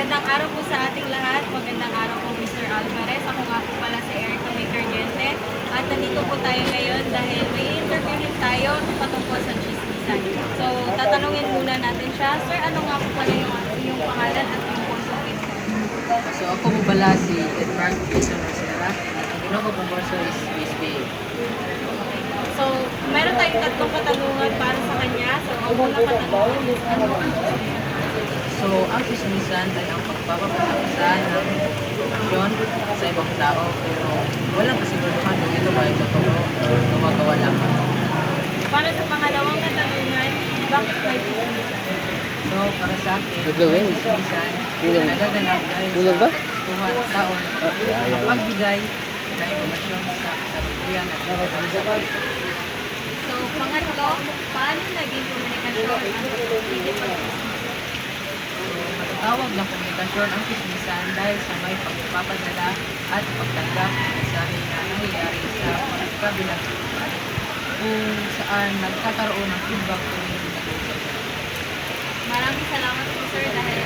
Magandang araw po sa ating lahat. Magandang araw po Mr. Alvarez. Ako nga po pala si Erica Micardiente. At nandito po tayo ngayon dahil may interviewin tayo patungkol sa chismisan. So, tatanungin muna natin siya. Sir, ano nga po pala yung pangalan at yung course of interview? So ako po pala si Edmark Jason Rosera. Ang ginawa ko pong kurso is BSBA. So, meron tayong tatlong katanungan para sa kanya. So, ang unang katanungan is ano ang chismisan? So ang chismisan ay ang pagpapapalaksa ng informasyon sa ibang tao pero walang kasiguraduhan kung ito ba ay totoo o gumagawa lamang. Para sa pangalawang katanungan, bakit may chismisan? So para sa akin, ang chismisan ay nagaganap dahil sa katutuhan ng tao na pagbigay ng informasyon sa kasalukuyan at kasalukuyan. So, pangatlo, paano naging komunikasyon ang pagkikipag-chismis? Tawag ng komunikasyon ang chismisan dahil sa may pagpapadala at pagtanggap ng mensahe na nangyayari sa magkabilang sitwasyon kung saan nagkakaroon ng feedback tuwing nag-uusap. Maraming salamat po sir dahil